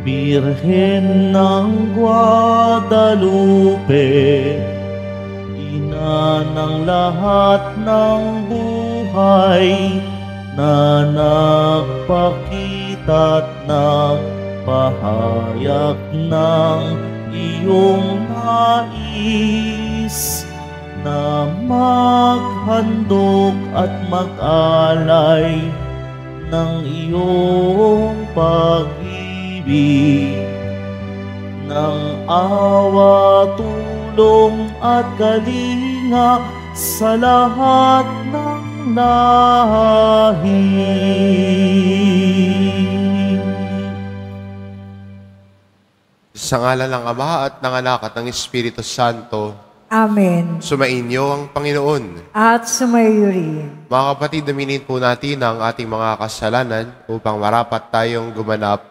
Birhen ng Guadalupe, ina ng lahat ng buhay, na nagpakita't nagpahayag ng iyong nais, na maghandog at mag-alay ng iyong pag-ibig, ng awa, tulong at kalinga sa lahat ng lahi. Sa ngalan ng Ama at ng Anak at ng Espiritu Santo. Amen. Sumainyo ang Panginoon. At sumayo rin. Mga kapatid, aminin po natin ang ating mga kasalanan upang marapat tayong gumanap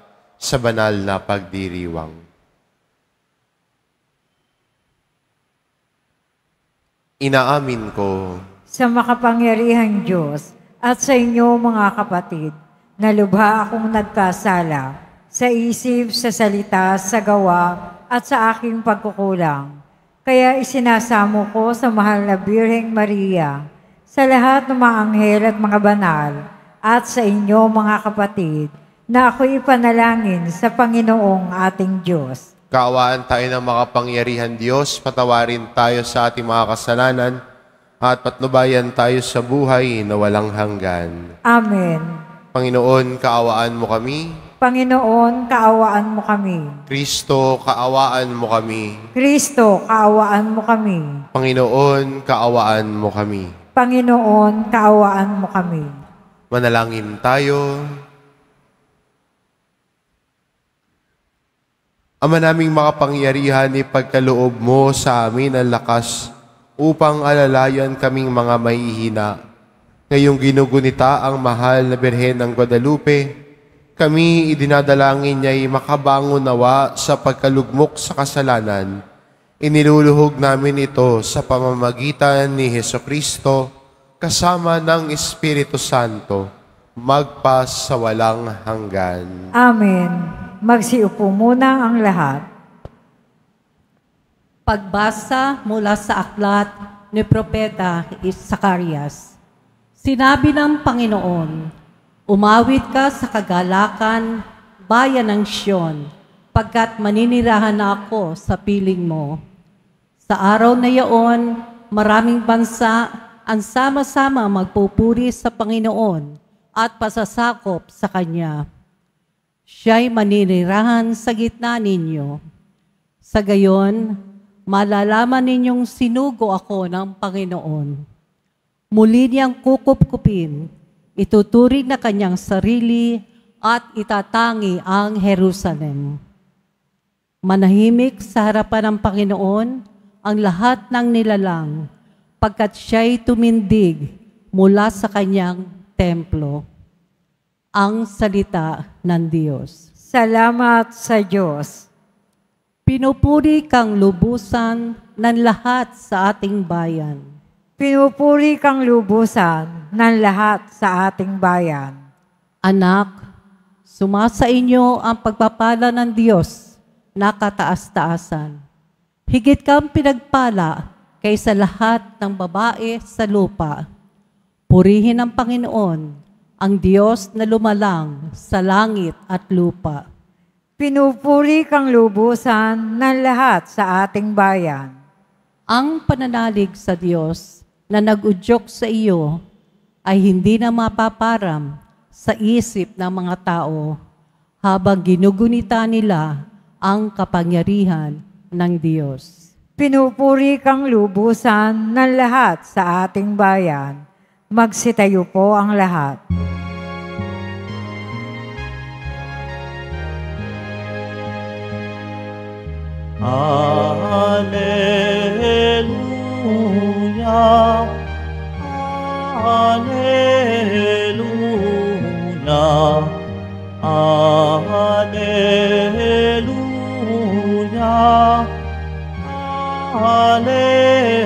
sa banal na pagdiriwang. Inaamin ko Sa makapangyarihang Diyos at sa inyo mga kapatid, na lubha akong nagkasala sa isip, sa salita, sa gawa at sa aking pagkukulang. Kaya isinasamo ko sa mahal na Birheng Maria, sa lahat ng mga anghel at mga banal, at sa inyo mga kapatid, na ako'y ipanalangin sa Panginoong ating Diyos. kaawaan tayo ng makapangyarihan Diyos, patawarin tayo sa ating mga kasalanan, at patnubayan tayo sa buhay na walang hanggan. Amen. Panginoon, kaawaan mo kami. Panginoon, kaawaan mo kami. Kristo, kaawaan mo kami. Kristo, kaawaan mo kami. Panginoon, kaawaan mo kami. Panginoon, kaawaan mo kami. Manalangin tayo. Ama naming makapangyarihan, ipagkaloob mo sa amin ang lakas upang alalayan kaming mga mahihina. Ngayong ginugunita ang mahal na Birhen ng Guadalupe, kami idinadalangin niya'y makabangon nawa sa pagkalugmok sa kasalanan. Iniluluhog namin ito sa pamamagitan ni Hesukristo kasama ng Espiritu Santo, magpas sa walang hanggan. Amen. Magsiupo muna ang lahat. Pagbasa mula sa aklat ni Propeta Zacarias. Sinabi ng Panginoon, umawit ka sa kagalakan, bayan ng Siyon, pagkat maninirahan na ako sa piling mo. Sa araw na iyon, maraming bansa ang sama-sama magpupuri sa Panginoon at pasasakop sa Kanya. Siya'y maninirahan sa gitna ninyo. Sa gayon, malalaman ninyong sinugo ako ng Panginoon. Muli niyang kukup-kupin, ituturing na kanyang sarili at itatangi ang Jerusalem. Manahimik sa harapan ng Panginoon ang lahat ng nilalang, pagkat siya'y tumindig mula sa kanyang templo. Ang salita ng Diyos. Salamat sa Diyos. Pinupuri kang lubusan ng lahat sa ating bayan. Pinupuri kang lubusan ng lahat sa ating bayan. Anak, sumasa inyo ang pagpapala ng Diyos na kataas-taasan. Higit kang pinagpala kaysa lahat ng babae sa lupa. Purihin ang Panginoon, ang Diyos na lumalang sa langit at lupa. Pinupuri kang lubusan ng lahat sa ating bayan. Ang pananalig sa Diyos na nag-udyok sa iyo ay hindi na mapaparam sa isip ng mga tao habang ginugunita nila ang kapangyarihan ng Diyos. Pinupuri kang lubusan ng lahat sa ating bayan. Magsitayo po ang lahat. Alleluia, Alleluia, Alleluia, Alleluia.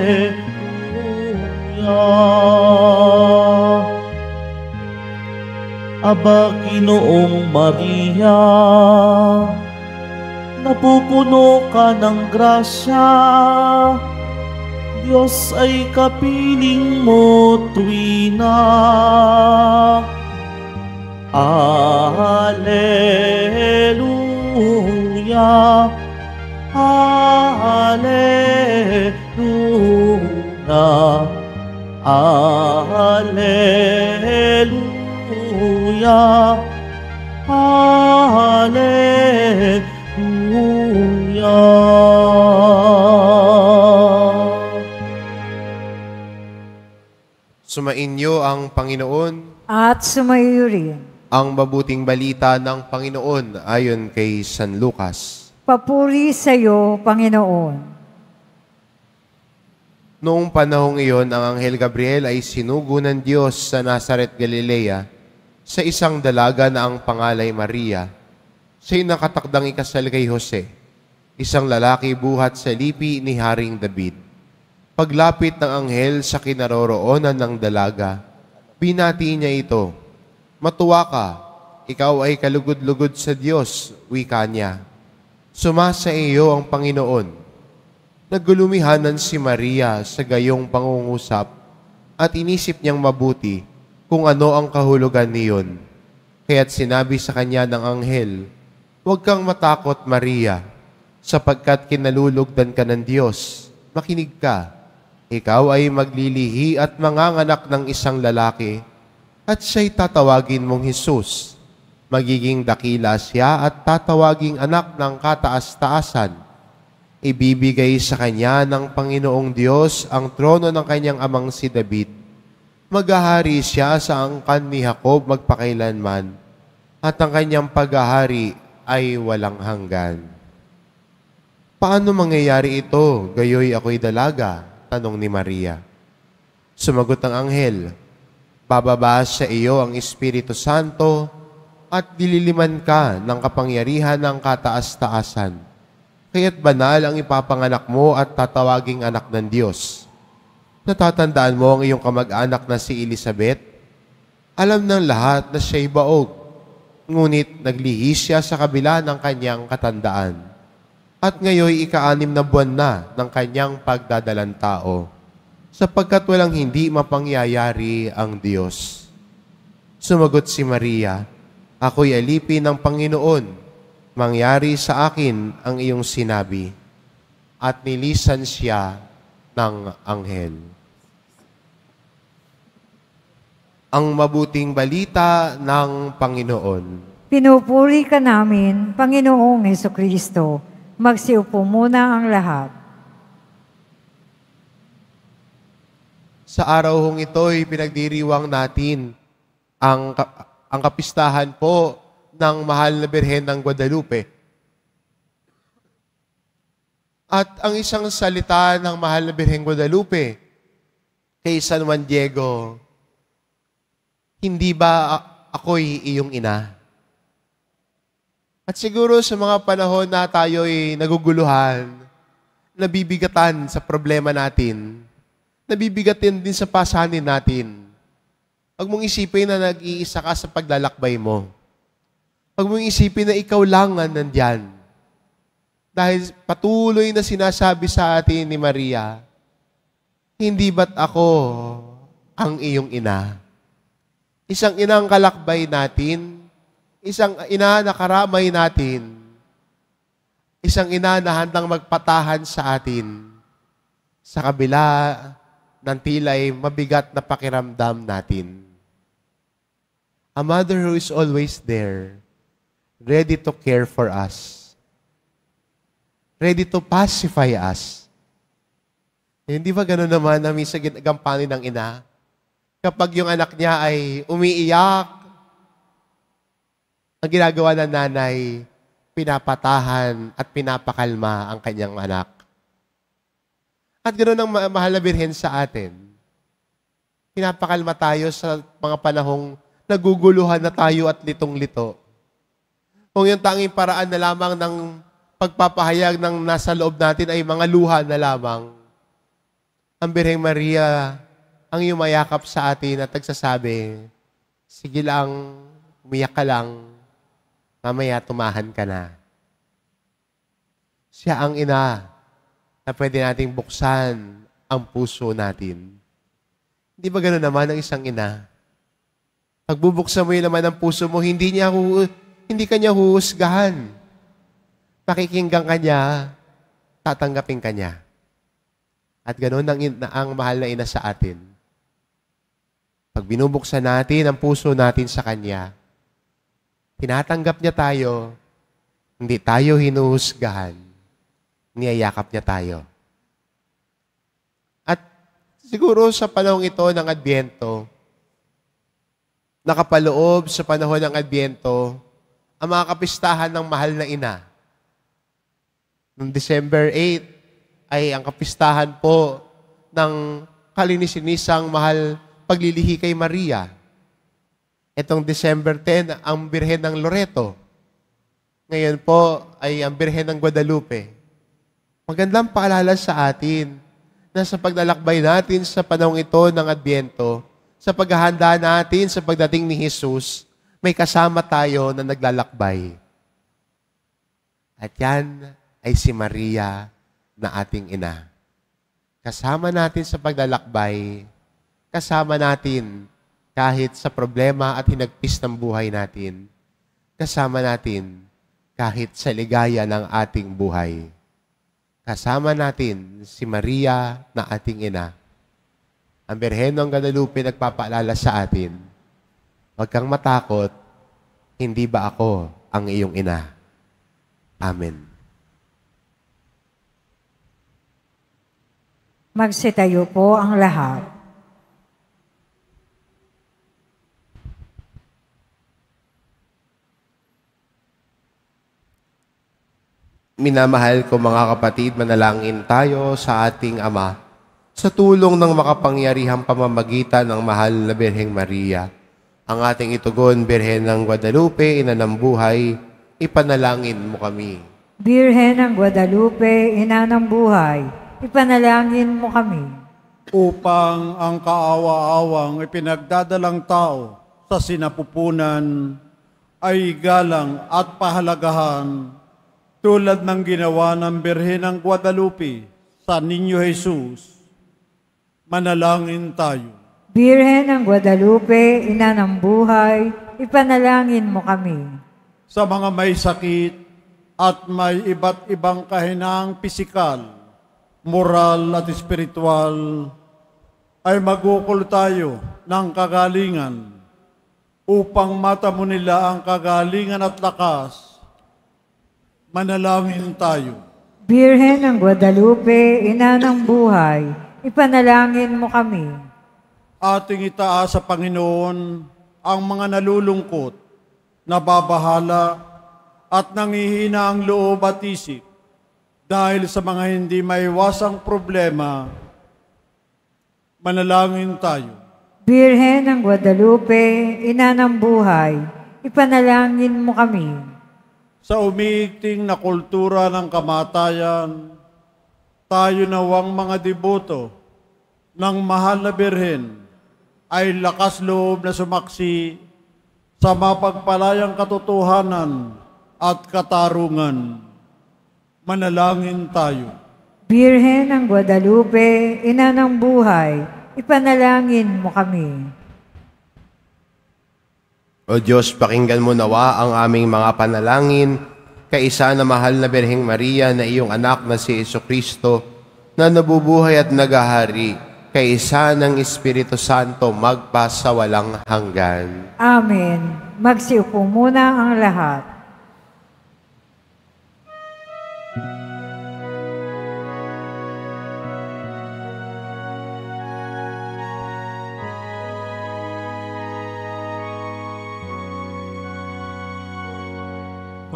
Aba, Ginoong Maria, napupuno ka ng grasya, Diyos ay kapiling mo tuwina. Alleluia, Alleluia, Alleluia, Alleluia. Sumainyo ang Panginoon. At sumayo rin. Ang mabuting balita ng Panginoon ayon kay San Lucas. Papuri sa iyo, Panginoon. Noong panahong iyon, ang Anghel Gabriel ay sinugo ng Diyos sa Nazaret, Galilea, sa isang dalaga na ang pangalay Maria. Siya'y nakatakdang ikasal kay Jose, isang lalaki buhat sa lipi ni Haring David. Paglapit ng anghel sa kinaroroonan ng dalaga, binati niya ito, "Matuwa ka, ikaw ay kalugod-lugod sa Diyos," wika niya. "Sumasa iyo ang Panginoon." Naggulumihanan si Maria sa gayong pangungusap at inisip niyang mabuti kung ano ang kahulugan niyon. Kaya't sinabi sa kanya ng anghel, "Huwag kang matakot, Maria, sapagkat kinalulugdan ka ng Diyos. Makinig ka, ikaw ay maglilihi at manganganak ng isang lalaki, at siya'y tatawagin mong Jesus. Magiging dakila siya at tatawaging anak ng kataas-taasan. Ibibigay sa kanya ng Panginoong Diyos ang trono ng kanyang amang si David. Maghahari siya sa angkan ni Jacob magpakailanman, at ang kanyang paghahari ay walang hanggan." "Paano mangyayari ito? Gayoy ako'y dalaga," tanong ni Maria. Sumagot ang anghel, "Bababa sa iyo ang Espiritu Santo at dililiman ka ng kapangyarihan ng kataas-taasan. Kaya't banal ang ipapanganak mo at tatawaging anak ng Diyos. Natatandaan mo ang iyong kamag-anak na si Elizabeth? Alam ng lahat na siya'y baog, ngunit naglihi siya sa kabila ng kanyang katandaan. At ngayoy ika-6 na buwan na ng kanyang pagdadalang tao, sapagkat walang hindi mapangyayari ang Diyos." Sumagot si Maria, "Ako'y alipin ng Panginoon. Mangyari sa akin ang iyong sinabi." At nilisan siya ng anghel. Ang mabuting balita ng Panginoon. Pinupuri ka namin, Panginoong Hesukristo. Magsiupo muna ang lahat. Sa araw hong ito'y pinagdiriwang natin ang kapistahan po ng Mahal na Birhen ng Guadalupe. At ang isang salita ng Mahal na Birhen Guadalupe kay San Juan Diego, "Hindi ba ako'y iyong ina?" At siguro sa mga panahon na tayo'y naguguluhan, nabibigatan sa problema natin, nabibigatan din sa pasanin natin, huwag mong isipin na nag-iisa ka sa paglalakbay mo. Huwag mong isipin na ikaw lang ang nandyan. Dahil patuloy na sinasabi sa atin ni Maria, "Hindi ba't ako ang iyong ina?" Isang inang kalakbay natin, isang ina na karamay natin, isang ina na handang magpatahan sa atin sa kabila ng tila'y mabigat na pakiramdam natin. A mother who is always there, ready to care for us, ready to pacify us. Hindi ba gano'n naman na minsan ginagampanin ng ina? Kapag yung anak niya ay umiiyak, ang ginagawa ng nanay, pinapatahan at pinapakalma ang kanyang anak. At gano'n ang Mahal na Birhen sa atin. Pinapakalma tayo sa mga panahong naguguluhan na tayo at litong-lito. Kung yung tanging paraan na lamang ng pagpapahayag ng nasa loob natin ay mga luha na lamang, ang Birheng Maria ang yumayakap sa atin at nagsasabi, "Sige lang, umiyak ka lang, mamaya tumahan ka na." Siya ang ina na pwede nating buksan ang puso natin. Hindi ba gano'n naman ang isang ina? Pag bubuksan mo yung laman ng puso mo, hindi ka niya huhusgahan. Pakikinggan ka niya, tatanggapin ka niya. At gano'n ang mahal na ina sa atin. Pag binubuksan natin ang puso natin sa Kanya, tinatanggap niya tayo, hindi tayo hinuhusgahan, niyayakap niya tayo. At siguro sa panahon ito ng Adbyento, nakapaloob sa panahon ng Adbyento, ang mga kapistahan ng mahal na ina. Noong December 8 ay ang kapistahan po ng kalinisin-nisang mahal paglilihi kay Maria. Itong December 10, ang Birhen ng Loreto. Ngayon po ay ang Birhen ng Guadalupe. Magandang paalala sa atin na sa paglalakbay natin sa panahong ito ng Adbyento, sa paghahanda natin sa pagdating ni Jesus, may kasama tayo na naglalakbay. At yan ay si Maria na ating ina. Kasama natin sa paglalakbay, kasama natin kahit sa problema at hinagpis ng buhay natin, kasama natin kahit sa ligaya ng ating buhay. Kasama natin si Maria na ating ina. Ang Birhen ng Guadalupe nagpapaalala sa atin, huwag kang matakot, hindi ba ako ang iyong ina? Amen. Magsitayo po ang lahat. Minamahal ko mga kapatid, manalangin tayo sa ating Ama sa tulong ng makapangyarihang pamamagitan ng mahal na Birheng Maria. Ang ating itugon, Birhen ng Guadalupe, ina ng buhay, ipanalangin mo kami. Birhen ng Guadalupe, ina ng buhay, ipanalangin mo kami. Upang ang kaawa-awang ipinagdadalang tao sa sinapupunan ay galang at pahalagahan tulad ng ginawa ng Birhen ng Guadalupe sa Niño Jesus. Manalangin tayo. Birhen ng Guadalupe, ina ng buhay, ipanalangin mo kami. Sa mga may sakit at may iba't ibang kahinang pisikal, moral at espiritual, ay magukol tayo ng kagalingan upang matamo nila ang kagalingan at lakas. Manalangin tayo. Birhen ng Guadalupe, ina ng buhay, ipanalangin mo kami. Ating itaas sa Panginoon ang mga nalulungkot, nababahala, at nangihina ang loob at isip dahil sa mga hindi maiwasang problema. Manalangin tayo. Birhen ng Guadalupe, ina ng buhay, ipanalangin mo kami. Sa umiigting na kultura ng kamatayan, tayo nawang mga deboto ng mahal na Birhen ay lakas loob na sumaksi sa mapagpalayang katotohanan at katarungan. Manalangin tayo. Birhen ng Guadalupe, ina ng buhay, ipanalangin mo kami. O Diyos, pakinggan mo nawa ang aming mga panalangin, kaisa na mahal na Birheng Maria na iyong anak na si Jesucristo, na nabubuhay at nagahari, kaisa ng Espiritu Santo magpasawalang hanggan. Amen. Magsiupo muna ang lahat.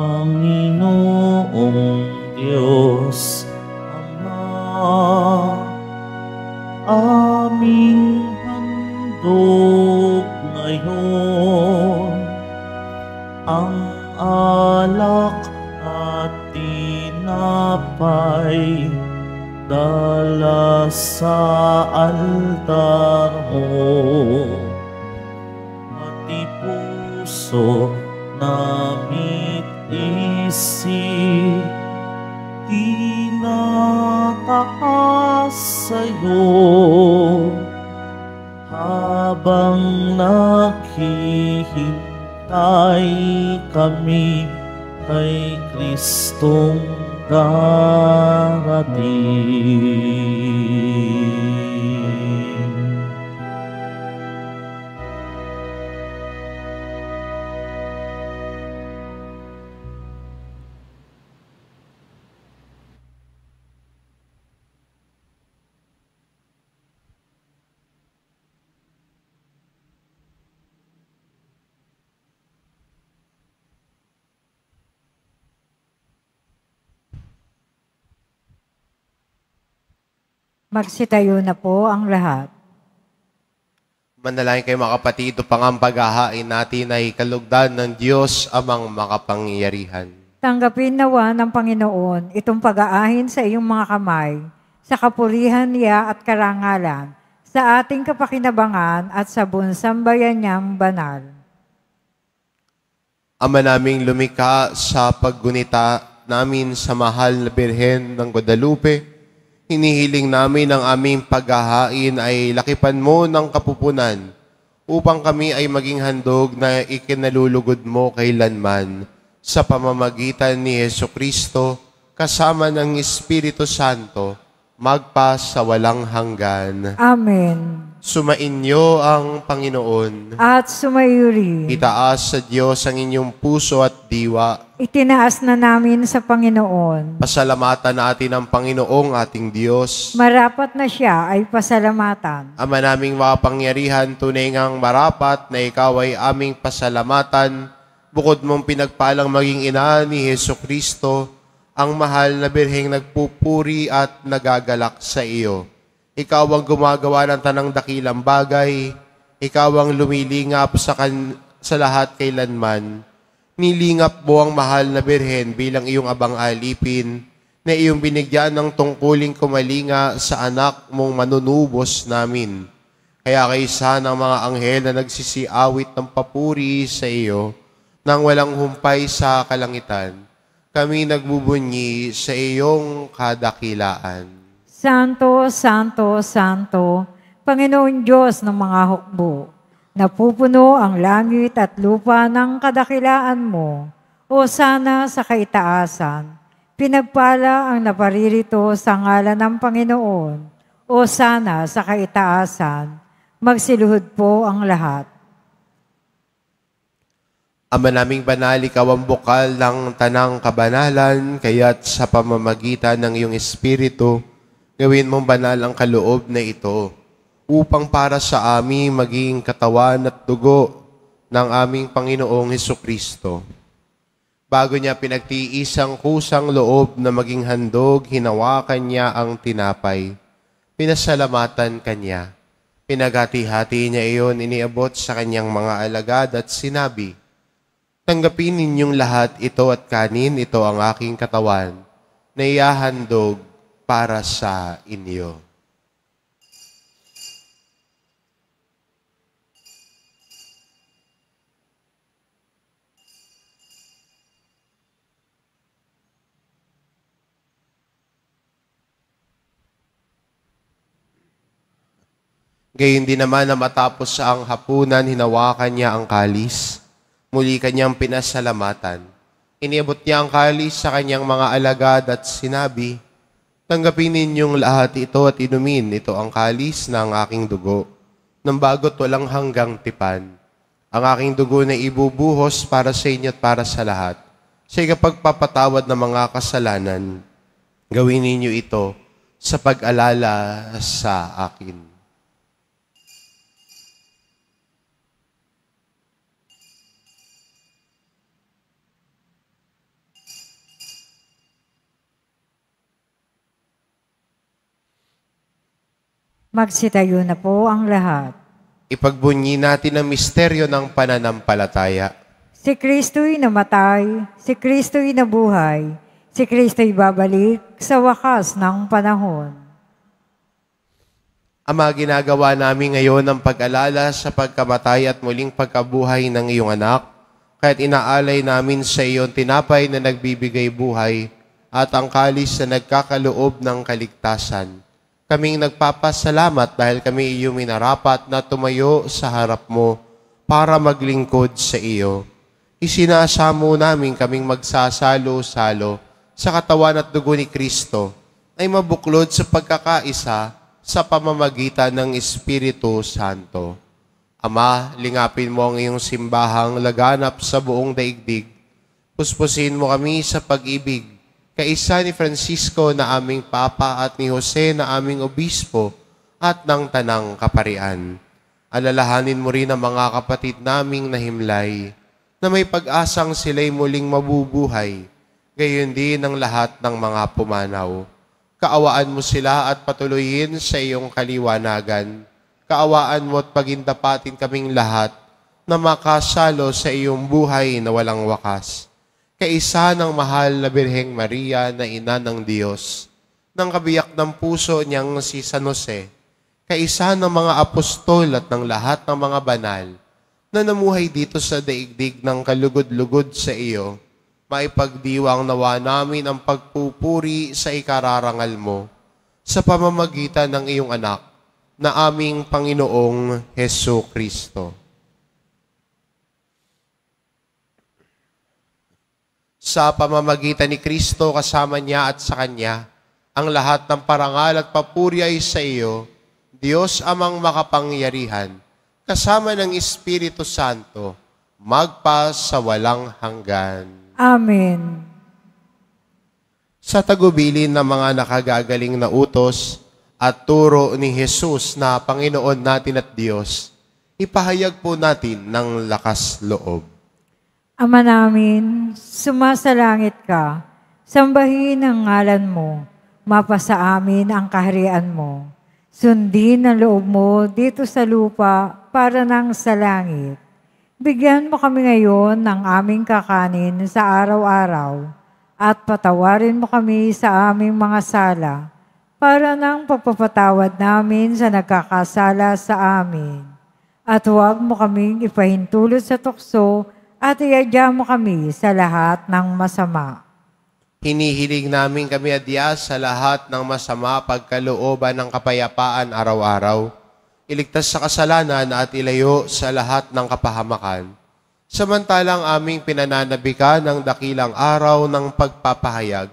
Panginoong Diyos, Ama, aming handog ngayon, ang alak at tinapay, dala sa altar mo, pati puso namit isip, tinataas sa'yo habang naghihintay kami kay Kristong darating. Magsitayo na po ang lahat. Manalangin kayo mga kapatid, upang ang paghahain natin ay kalugdan ng Diyos amang makapangyarihan. Tanggapin nawa ng Panginoon itong pag-aahin sa iyong mga kamay, sa kapurihan niya at karangalan, sa ating kapakinabangan at sa buong sambayan niyang banal. Ama naming lumikha, sa paggunita namin sa mahal na Birhen ng Guadalupe, hinihiling namin ang aming paghahain ay lakipan mo ng kapupunan upang kami ay maging handog na ikinalulugod mo kailanman sa pamamagitan ni Jesucristo kasama ng Espiritu Santo magpa sa walang hanggan. Amen. Sumainyo ang Panginoon. At sumayuri. Itaas sa Diyos ang inyong puso at diwa. Itinaas na namin sa Panginoon. Pasalamatan natin ang Panginoong ating Diyos. Marapat na siya ay pasalamatan. Ama naming makapangyarihan, tunay ngang marapat na ikaw ay aming pasalamatan. Bukod mong pinagpalang maging ina ni Jesucristo, ang mahal na birheng nagpupuri at nagagalak sa iyo. Ikaw ang gumagawa ng tanang dakilang bagay. Ikaw ang lumilingap sa lahat kailanman. Nilingap mo ang mahal na birhen bilang iyong abang alipin na iyong binigyan ng tungkuling kumalinga sa anak mong manunubos namin. Kaya kaysa ng mga anghel na nagsisiawit ng papuri sa iyo nang walang humpay sa kalangitan, kami nagbubunyi sa iyong kadakilaan. Santo, Santo, Santo, Panginoon Diyos ng mga hukbo, napupuno ang langit at lupa ng kadakilaan mo, o sana sa kaitaasan. Pinagpala ang naparirito sa ngalan ng Panginoon, o sana sa kaitaasan. Magsiluhod po ang lahat. Ama naming banal, ikaw ang bukal ng tanang kabanalan, kaya't sa pamamagitan ng iyong Espiritu, gawin mong banal ang kaloob na ito, upang para sa amin maging katawan at dugo ng aming Panginoong Hesukristo. Bago niya pinagtiis ang kusang loob na maging handog, hinawakan niya ang tinapay. Pinasalamatan kanya. Pinaghati-hati niya iyon, iniabot sa kanyang mga alagad at sinabi, "Tanggapin ninyong lahat ito at kanin, ito ang aking katawan, na ihahandog para sa inyo." Gayon din naman na matapos ang hapunan, hinawakan niya ang kalis. Muli kanyang pinasalamatan. Iniabot niya ang kalis sa kanyang mga alagad at sinabi, "Tanggapin ninyong lahat ito at inumin. Ito ang kalis ng aking dugo, ng bago't walang hanggang tipan. Ang aking dugo na ibubuhos para sa inyo at para sa lahat. Sa ikapagpapatawad ng mga kasalanan, gawin ninyo ito sa pag-alala sa akin." Magsitayo na po ang lahat. Ipagbunyi natin ang misteryo ng pananampalataya. Si Kristo'y namatay, si Kristo'y nabuhay, si Kristo'y babalik sa wakas ng panahon. Ama, ginagawa namin ngayon ang pag-alala sa pagkamatay at muling pagkabuhay ng iyong anak, kaya't inaalay namin sa iyon tinapay na nagbibigay buhay at ang kalis na nagkakaloob ng kaligtasan. Kaming nagpapasalamat dahil kami iyong minarapat na tumayo sa harap mo para maglingkod sa iyo. Isinasamo namin kaming magsasalo-salo sa katawan at dugo ni Kristo ay mabuklod sa pagkakaisa sa pamamagitan ng Espiritu Santo. Ama, lingapin mo ang iyong simbahang laganap sa buong daigdig. Puspusin mo kami sa pag-ibig, kaisa ni Francisco na aming Papa at ni Jose na aming Obispo at ng Tanang Kaparian. Alalahanin mo rin ang mga kapatid naming nahimlay na may pag-asang sila'y muling mabubuhay, gayon din ang lahat ng mga pumanaw. Kaawaan mo sila at patuloyin sa iyong kaliwanagan. Kaawaan mo at pagindapatin kaming lahat na makasalo sa iyong buhay na walang wakas. Kaisa ng mahal na Birheng Maria na ina ng Diyos, ng kabiyak ng puso niyang si San Jose, kaisa ng mga apostol at ng lahat ng mga banal na namuhay dito sa daigdig ng kalugod-lugod sa iyo, maipagdiwang nawa namin ang pagpupuri sa ikararangal mo sa pamamagitan ng iyong anak na aming Panginoong Hesu Kristo. Sa pamamagitan ni Kristo kasama niya at sa Kanya, ang lahat ng parangal at papuri ay sa iyo, Diyos amang makapangyarihan, kasama ng Espiritu Santo, magpa sa walang hanggan. Amen. Sa tagubilin ng mga nakagagaling na utos at turo ni Jesus na Panginoon natin at Diyos, ipahayag po natin ng lakas loob. Ama namin, sumasalangit ka, sambahin ang ngalan mo, mapasa amin ang kaharian mo. Sundin ang loob mo dito sa lupa para nang sa langit. Bigyan mo kami ngayon ng aming kakanin sa araw-araw at patawarin mo kami sa aming mga sala para nang pagpapatawad namin sa nagkakasala sa amin. At huwag mo kaming ipahintulot sa tukso at iadya mo kami sa lahat ng masama. Hinihiling namin kami adya sa lahat ng masama pagkalooban ng kapayapaan araw-araw, iligtas sa kasalanan at ilayo sa lahat ng kapahamakan. Samantalang aming pinananabikan ng dakilang araw ng pagpapahayag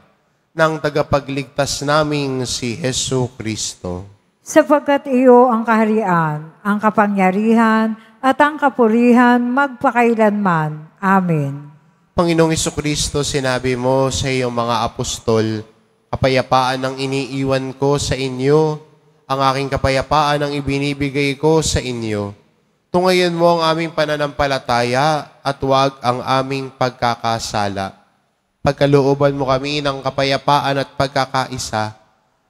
ng tagapagligtas naming si Hesu Kristo. Sapagkat iyo ang kaharian, ang kapangyarihan, at ang kapurihan magpakailanman. Amen. Panginoong Jesucristo, sinabi mo sa iyong mga apostol, kapayapaan ang iniiwan ko sa inyo, ang aking kapayapaan ang ibinibigay ko sa inyo. Tungayan mo ang aming pananampalataya at huwag ang aming pagkakasala. Pagkalooban mo kami ng kapayapaan at pagkakaisa,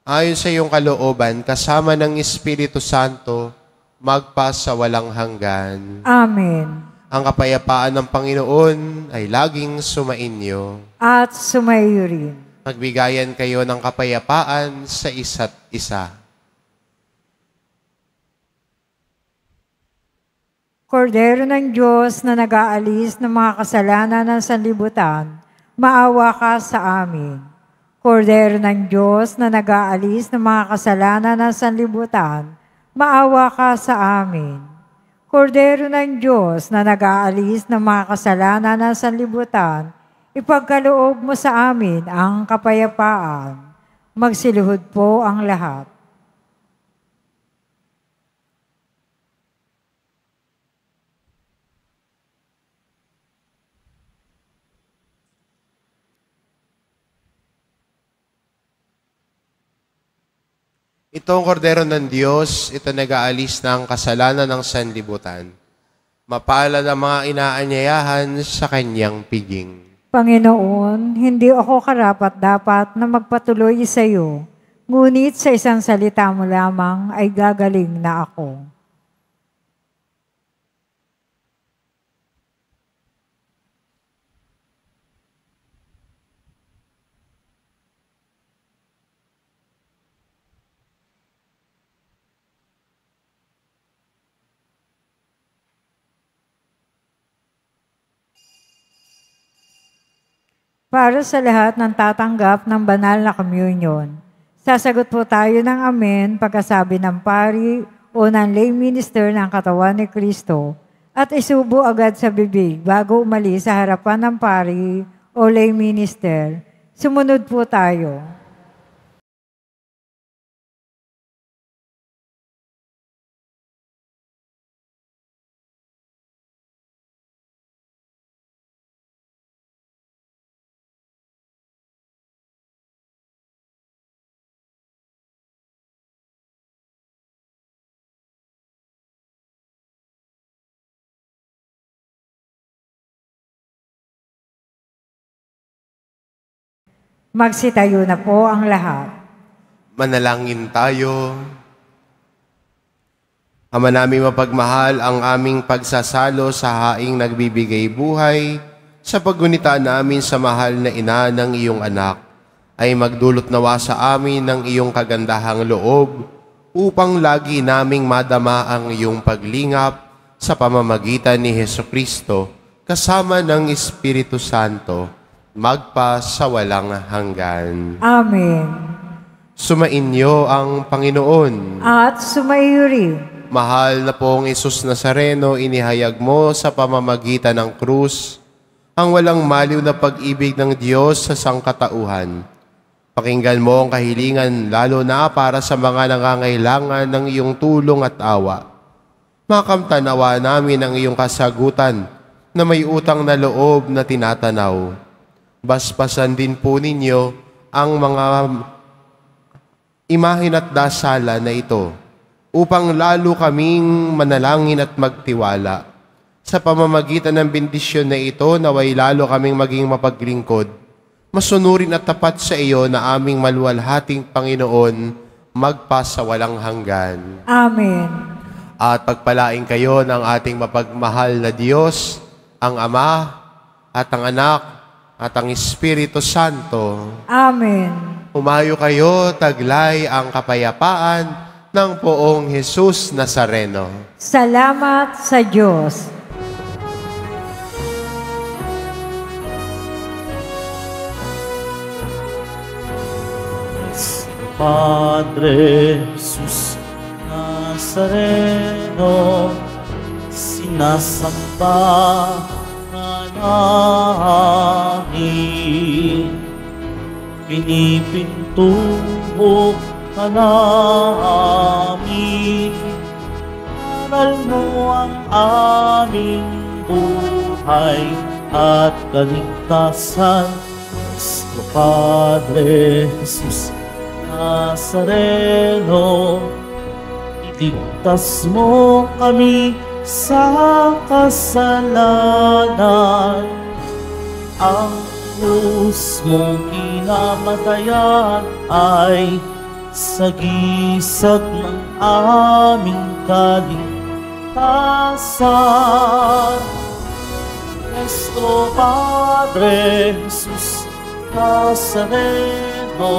ayon sa iyong kalooban, kasama ng Espiritu Santo, magpa sa walang hanggan. Amen. Ang kapayapaan ng Panginoon ay laging sumainyo. At sumaiyo rin. Magbigayan kayo ng kapayapaan sa isa't isa. Kordero ng Diyos na nag-aalis ng mga kasalanan ng sanlibutan, maawa ka sa amin. Kordero ng Diyos na nag-aalis ng mga kasalanan ng sanlibutan, maawa ka sa amin. Kordero ng Diyos na nag-aalis ng mga kasalanan ng sanlibutan, ipagkaloob mo sa amin ang kapayapaan. Magsiluhod po ang lahat. Ito ang kordero ng Diyos, ito nag-aalis ng kasalanan ng sanlibutan. Mapalad ang mga inaanyayahan sa kanyang piging. Panginoon, hindi ako karapat-dapat na magpatuloy sa iyo, ngunit sa isang salita mo lamang ay gagaling na ako. para sa lahat ng tatanggap ng banal na communion. Sasagot po tayo ng amen pagkasabi ng pari o ng lay minister ng katawan ni Kristo at isubo agad sa bibig bago umalis sa harapan ng pari o lay minister. Sumunod po tayo. Magsitayo na po ang lahat. Manalangin tayo. Ama naming mapagmahal, ang aming pagsasalo sa haing nagbibigay buhay, sa paggunita namin sa mahal na ina ng iyong anak, ay magdulot nawa sa amin ng iyong kagandahang loob, upang lagi naming madama ang iyong paglingap sa pamamagitan ni Hesukristo, kasama ng Espiritu Santo, magpa sa walang hanggan. Amen. Sumainyo ang Panginoon. At sumaiyo rin. Mahal na pong Hesus Nazareno, inihayag mo sa pamamagitan ng krus ang walang maliw na pag-ibig ng Diyos sa sangkatauhan. Pakinggan mo ang kahilingan lalo na para sa mga nangangailangan ng iyong tulong at awa. Makamtanawa namin ang iyong kasagutan na may utang na loob na tinatanaw. Basbasan din po ninyo ang mga imahin at dasala na ito upang lalo kaming manalangin at magtiwala. Sa pamamagitan ng bendisyon na ito, naway lalo kaming maging mapaglingkod, masunurin at tapat sa iyo na aming maluwalhating Panginoon, magpa sa walang hanggan. Amen. At pagpalain kayo ng ating mapagmahal na Diyos, ang Ama at ang Anak at ang Espiritu Santo. Amen. Humayo kayo, taglay ang kapayapaan ng poong Hesus Nazareno. Salamat sa Diyos. Padre Jesus Nazareno, sinasamba namin, pinipintuho ka namin, aral mo ang aming buhay at kaligtasan. Cristo Padre Jesus Nazareno, iligtas mo kami sa kasalanan. Ang krus mong pinamatayan ay sagisag ng aming kaligtasan. Nuestro Padre Jesus Nazareno,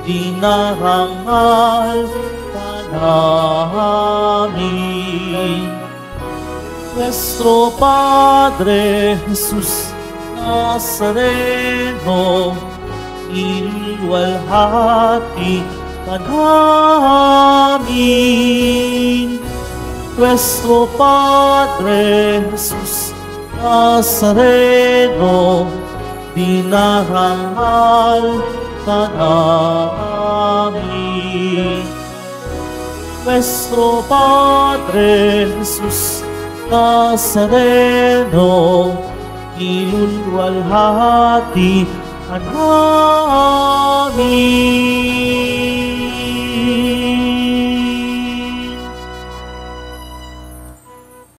dinarangal ka namin. Nuestro Padre Jesus Nazareno, iniwalhati ka namin. Nuestro Padre Jesus Nazareno, dinarangal ka namin. Nuestro Padre Jesus Nazareno, ilulwalhati ka namin.